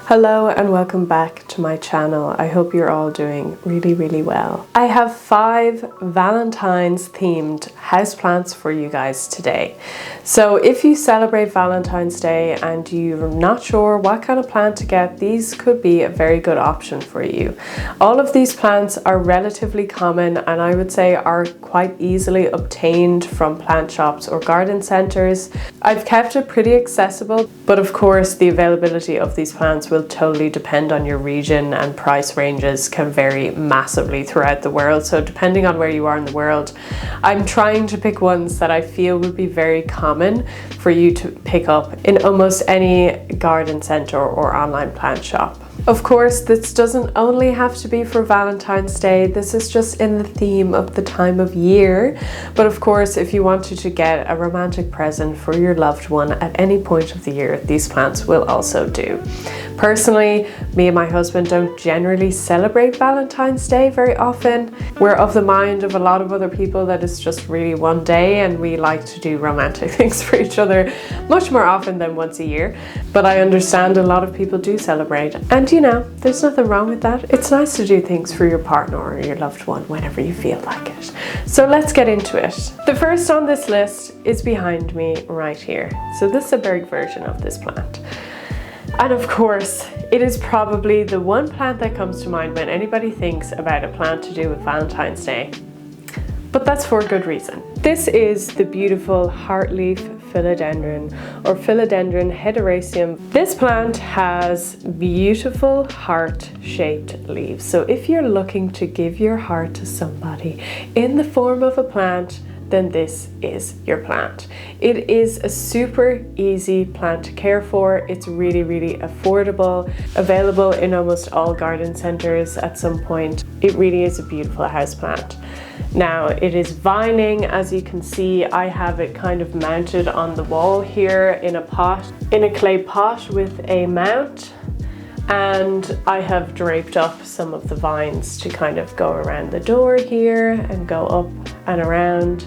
Hello and welcome back to my channel. I hope you're all doing really well. I have 5 Valentine's themed houseplants for you guys today. So if you celebrate Valentine's Day and you're not sure what kind of plant to get, these could be a very good option for you. All of these plants are relatively common and I would say are quite easily obtained from plant shops or garden centers. I've kept it pretty accessible, but of course the availability of these plants will totally depend on your region, and price ranges can vary massively throughout the world. So depending on where you are in the world, I'm trying to pick ones that I feel would be very common for you to pick up in almost any garden center or online plant shop. Of course, this doesn't only have to be for Valentine's Day. This is just in the theme of the time of year. But of course, if you wanted to get a romantic present for your loved one at any point of the year, these plants will also do. Personally, me and my husband don't generally celebrate Valentine's Day very often. We're of the mind of a lot of other people that it's just really one day, and we like to do romantic things for each other much more often than once a year. But I understand a lot of people do celebrate, and you know, there's nothing wrong with that. It's nice to do things for your partner or your loved one whenever you feel like it. So let's get into it. The first on this list is behind me right here. So this is a berg version of this plant. And of course, it is probably the one plant that comes to mind when anybody thinks about a plant to do with Valentine's Day. But that's for a good reason. This is the beautiful heartleaf philodendron, or Philodendron hederaceum. This plant has beautiful heart-shaped leaves. So if you're looking to give your heart to somebody in the form of a plant, then this is your plant. It is a super easy plant to care for. It's really affordable, available in almost all garden centers at some point. It really is a beautiful house plant. Now it is vining, as you can see. I have it kind of mounted on the wall here in a pot, in a clay pot with a mount. And I have draped up some of the vines to kind of go around the door here and go up and around.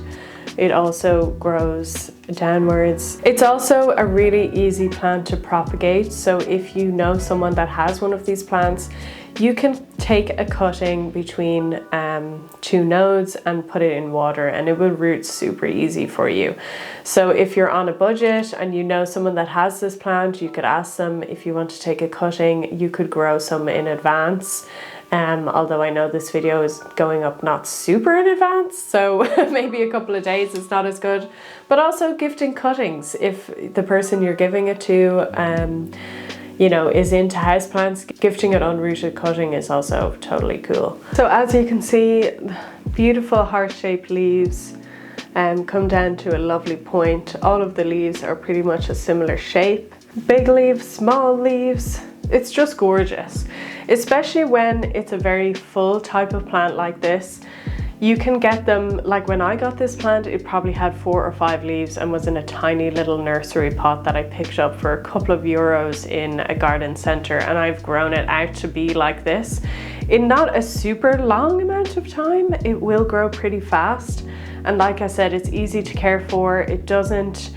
It also grows downwards. It's also a really easy plant to propagate. So if you know someone that has one of these plants, you can take a cutting between 2 nodes and put it in water, and it will root super easy for you. So if you're on a budget and you know someone that has this plant, you could ask them if you want to take a cutting. You could grow some in advance. Although I know this video is going up not super in advance, so maybe a couple of days is not as good. But also gifting cuttings, if the person you're giving it to you know, is into houseplants, gifting an unrooted cutting is also totally cool. So as you can see, beautiful heart-shaped leaves come down to a lovely point. All of the leaves are pretty much a similar shape. Big leaves, small leaves, it's just gorgeous. Especially when it's a very full type of plant like this. You can get them, like when I got this plant, it probably had 4 or 5 leaves and was in a tiny little nursery pot that I picked up for a couple of euros in a garden center, and I've grown it out to be like this. In not a super long amount of time, it will grow pretty fast. And like I said, it's easy to care for. It doesn't,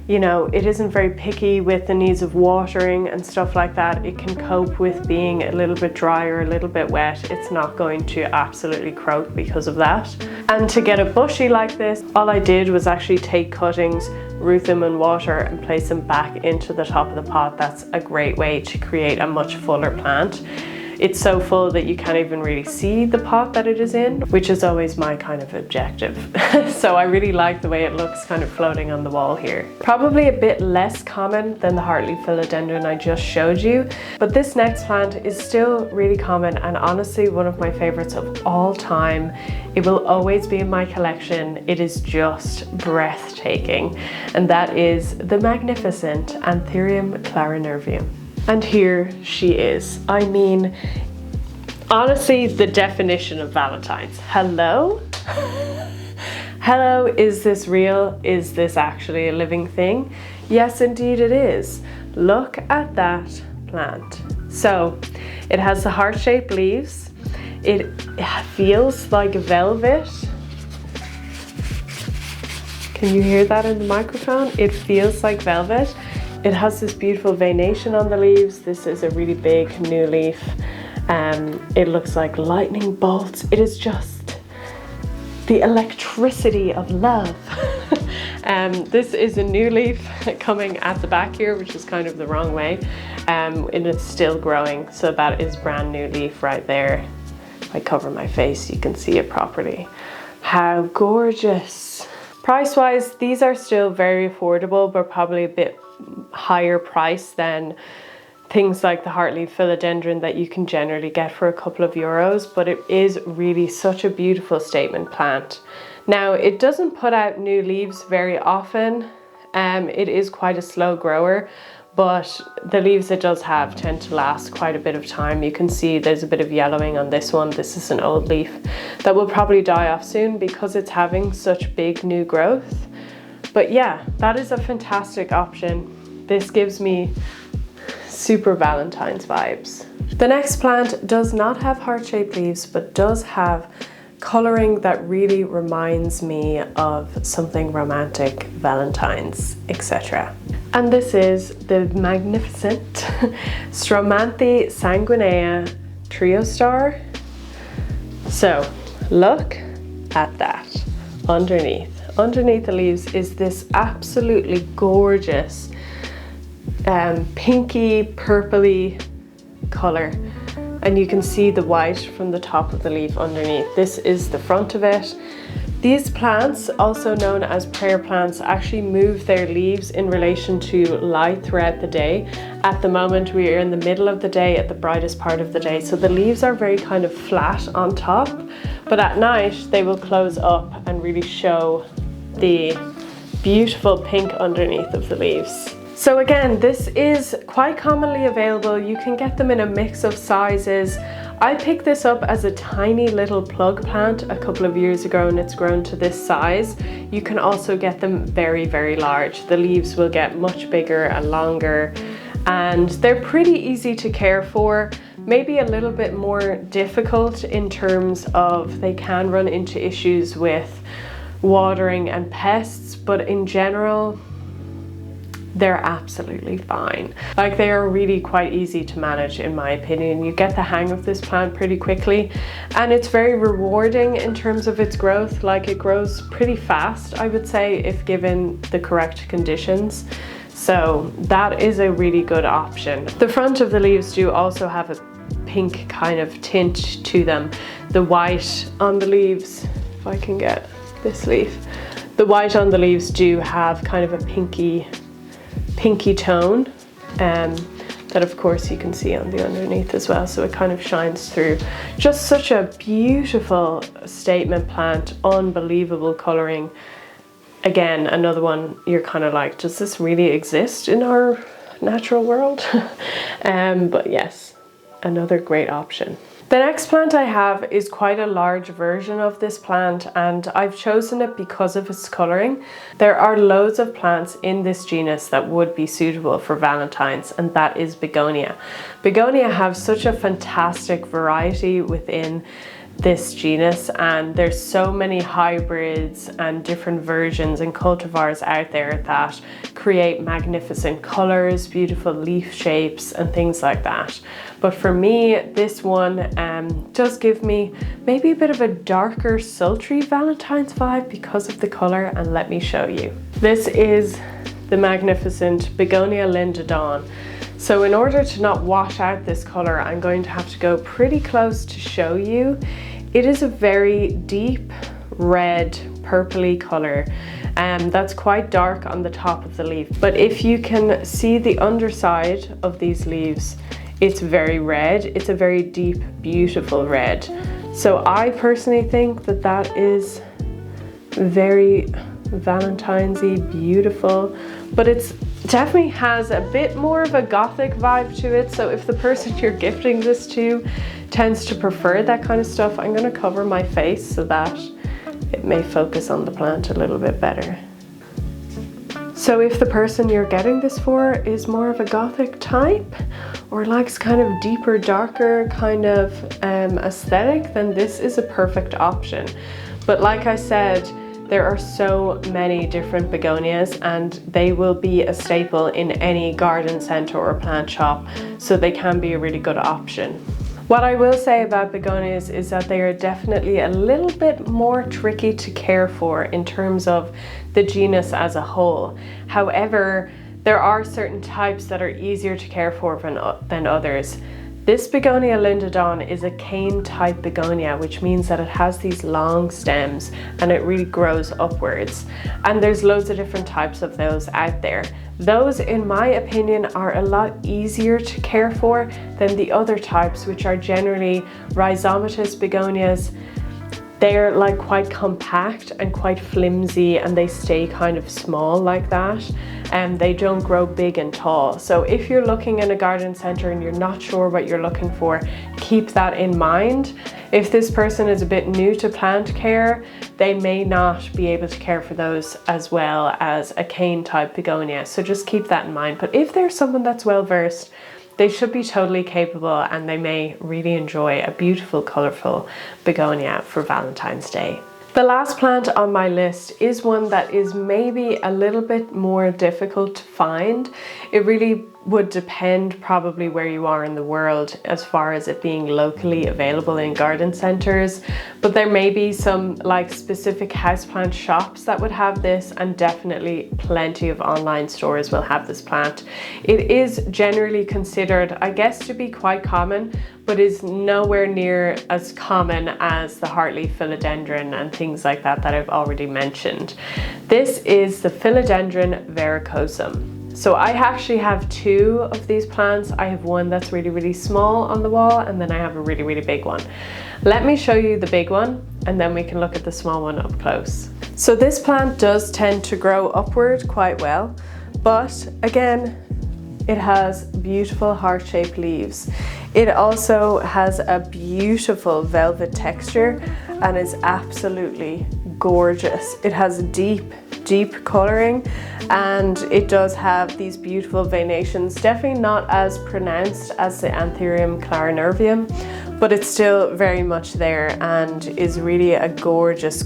you know, it isn't very picky with the needs of watering and stuff like that. It can cope with being a little bit dry or a little bit wet. It's not going to absolutely croak because of that. And to get a bushy like this, all I did was actually take cuttings, root them in water and place them back into the top of the pot. That's a great way to create a much fuller plant. It's so full that you can't even really see the pot that it is in, which is always my kind of objective. So I really like the way it looks kind of floating on the wall here. Probably a bit less common than the heartleaf philodendron I just showed you, but this next plant is still really common and honestly one of my favorites of all time. It will always be in my collection. It is just breathtaking, and that is the magnificent Anthurium clarinervium. And here she is. I mean, honestly, the definition of Valentine's. Hello? Hello, is this real? Is this actually a living thing? Yes, indeed it is. Look at that plant. So, it has the heart-shaped leaves. It feels like velvet. Can you hear that in the microphone? It feels like velvet. It has this beautiful veination on the leaves. This is a really big new leaf. It looks like lightning bolts. It is just the electricity of love. This is a new leaf coming at the back here, which is kind of the wrong way. And it's still growing, so that is brand new leaf right there. If I cover my face, you can see it properly. How gorgeous. Price-wise, these are still very affordable, but probably a bit higher price than things like the heartleaf philodendron that you can generally get for a couple of euros, but it is really such a beautiful statement plant. Now, it doesn't put out new leaves very often. It is quite a slow grower, but the leaves it does have tend to last quite a bit of time. You can see there's a bit of yellowing on this one. This is an old leaf that will probably die off soon because it's having such big new growth. But yeah, that is a fantastic option. This gives me super Valentine's vibes. The next plant does not have heart-shaped leaves, but does have coloring that really reminds me of something romantic, Valentine's, etc. And this is the magnificent Stromanthe sanguinea trio star. So look at that underneath. Underneath the leaves is this absolutely gorgeous pinky purpley color, and you can see the white from the top of the leaf underneath. This is the front of it. These plants, also known as prayer plants, actually move their leaves in relation to light throughout the day. At the moment we are in the middle of the day, at the brightest part of the day, so the leaves are very kind of flat on top, but at night they will close up and really show the beautiful pink underneath of the leaves. So again, this is quite commonly available. You can get them in a mix of sizes. I picked this up as a tiny little plug plant a couple of years ago, and it's grown to this size. You can also get them very, very large. The leaves will get much bigger and longer, and they're pretty easy to care for. Maybe a little bit more difficult in terms of they can run into issues with watering and pests, but in general, they're absolutely fine. Like, they are really quite easy to manage in my opinion. You get the hang of this plant pretty quickly, and it's very rewarding in terms of its growth. Like, it grows pretty fast, I would say, if given the correct conditions. So that is a really good option. The front of the leaves do also have a pink kind of tint to them. The white on the leaves, if I can get this leaf, the white on the leaves do have kind of a pinky tone, that of course you can see on the underneath as well, so it kind of shines through. Just such a beautiful statement plant, unbelievable coloring. Again, another one you're kind of like, does this really exist in our natural world? But yes, another great option. The next plant I have is quite a large version of this plant, and I've chosen it because of its coloring. There are loads of plants in this genus that would be suitable for Valentine's, and that is begonia. Begonia have such a fantastic variety within this genus, and there's so many hybrids and different versions and cultivars out there that create magnificent colors, beautiful leaf shapes and things like that. But for me, this one does give me maybe a bit of a darker, sultry Valentine's vibe because of the color, and let me show you. This is the magnificent Begonia Linda Dawn. So in order to not wash out this color, I'm going to have to go pretty close to show you. It is a very deep red, purpley color, and that's quite dark on the top of the leaf. But if you can see the underside of these leaves, it's very red. It's a very deep, beautiful red. So I personally think that that is very Valentine's-y, beautiful, but it's definitely has a bit more of a gothic vibe to it. So if the person you're gifting this to tends to prefer that kind of stuff, I'm going to cover my face so that it may focus on the plant a little bit better. So if the person you're getting this for is more of a gothic type or likes kind of deeper, darker kind of aesthetic, then this is a perfect option. But like I said, there are so many different begonias and they will be a staple in any garden centre or plant shop, so they can be a really good option. What I will say about begonias is that they are definitely a little bit more tricky to care for in terms of the genus as a whole. However, there are certain types that are easier to care for than others. This begonia lindodon is a cane type begonia, which means that it has these long stems and it really grows upwards. And there's loads of different types of those out there. Those, in my opinion, are a lot easier to care for than the other types, which are generally rhizomatous begonias. They're like quite compact and quite flimsy, and they stay kind of small like that, and they don't grow big and tall. So if you're looking in a garden centre and you're not sure what you're looking for, keep that in mind. If this person is a bit new to plant care, they may not be able to care for those as well as a cane type begonia. So just keep that in mind. But if there's someone that's well versed, they should be totally capable, and they may really enjoy a beautiful, colourful begonia for Valentine's Day. The last plant on my list is one that is maybe a little bit more difficult to find. It really would depend probably where you are in the world as far as it being locally available in garden centres, but there may be some like specific houseplant shops that would have this, and definitely plenty of online stores will have this plant. It is generally considered, I guess, to be quite common, but is nowhere near as common as the heartleaf philodendron and things like that that I've already mentioned. This is the philodendron verrucosum. So I actually have two of these plants. I have one that's really, really small on the wall, and then I have a really, really big one. Let me show you the big one, and then we can look at the small one up close. So this plant does tend to grow upward quite well, but again, it has beautiful heart-shaped leaves. It also has a beautiful velvet texture and is absolutely gorgeous. It has deep colouring, and it does have these beautiful venations, definitely not as pronounced as the Anthurium clarinervium, but it's still very much there and is really a gorgeous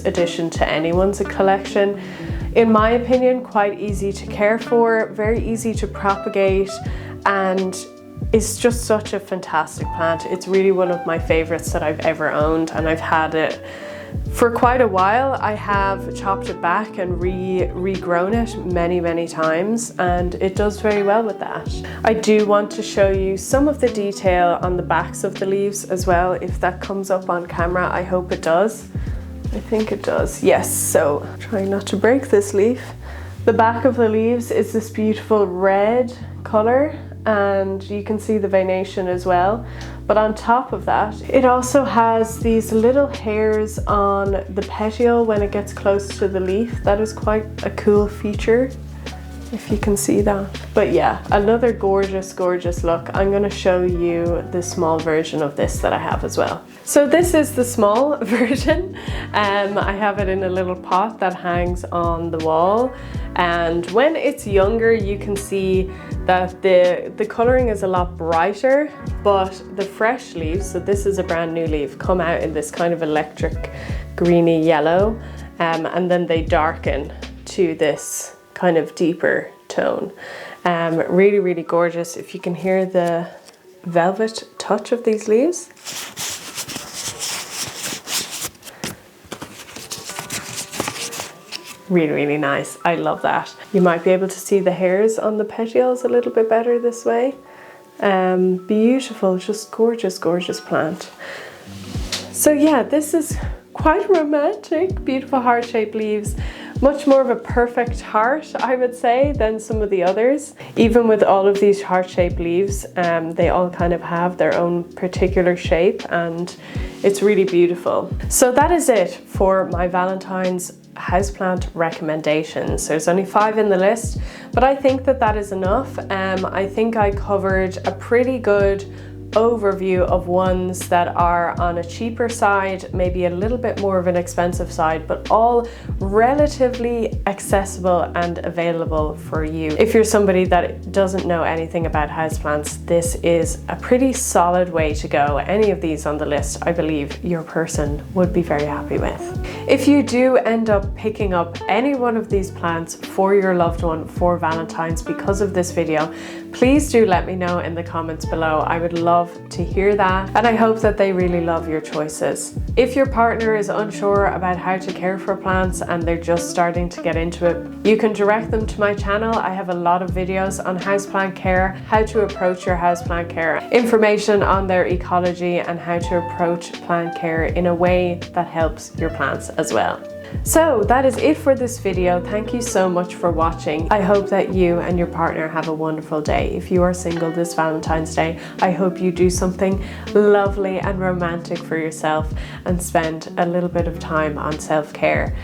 addition to anyone's collection. In my opinion, quite easy to care for, very easy to propagate, and it's just such a fantastic plant. It's really one of my favorites that I've ever owned, and I've had it for quite a while. I have chopped it back and regrown it many times, and it does very well with that. I do want to show you some of the detail on the backs of the leaves as well, if that comes up on camera. I hope it does. I think it does, yes. So trying not to break this leaf. The back of the leaves is this beautiful red color, and you can see the venation as well. But on top of that, it also has these little hairs on the petiole when it gets close to the leaf. That is quite a cool feature, if you can see that. But yeah, another gorgeous look. I'm going to show you the small version of this that I have as well. So this is the small version. I have it in a little pot that hangs on the wall, and when it's younger you can see that the colouring is a lot brighter, but the fresh leaves, so this is a brand new leaf, come out in this kind of electric greeny yellow, and then they darken to this kind of deeper tone. Really gorgeous. If you can hear the velvet touch of these leaves. Really nice. I love that. You might be able to see the hairs on the petioles a little bit better this way. Beautiful, just gorgeous plant. So yeah, this is quite romantic, beautiful heart-shaped leaves. Much more of a perfect heart, I would say, than some of the others. Even with all of these heart-shaped leaves, they all kind of have their own particular shape, and it's really beautiful. So that is it for my Valentine's houseplant recommendations. There's only 5 in the list, but I think that is enough. I think I covered a pretty good overview of ones that are on a cheaper side, maybe a little bit more of an expensive side, but all relatively accessible and available for you. If you're somebody that doesn't know anything about houseplants, this is a pretty solid way to go. Any of these on the list, I believe your person would be very happy with. If you do end up picking up any one of these plants for your loved one for Valentine's because of this video, please do let me know in the comments below. I would love to hear that, and I hope that they really love your choices. If your partner is unsure about how to care for plants and they're just starting to get into it, you can direct them to my channel. I have a lot of videos on houseplant care, how to approach your houseplant care, information on their ecology, and how to approach plant care in a way that helps your plants as well. So that is it for this video. Thank you so much for watching. I hope that you and your partner have a wonderful day. If you are single this Valentine's Day, I hope you do something lovely and romantic for yourself and spend a little bit of time on self-care.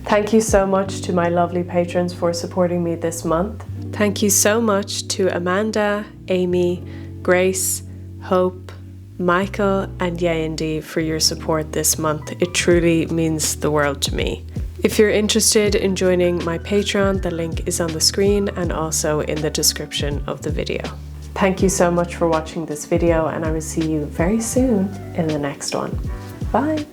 Thank you so much to my lovely patrons for supporting me this month. Thank you so much to Amanda, Amy, Grace, Hope, Michael and Yendi for your support this month. It truly means the world to me. If you're interested in joining my Patreon, the link is on the screen and also in the description of the video. Thank you so much for watching this video, and I will see you very soon in the next one. Bye!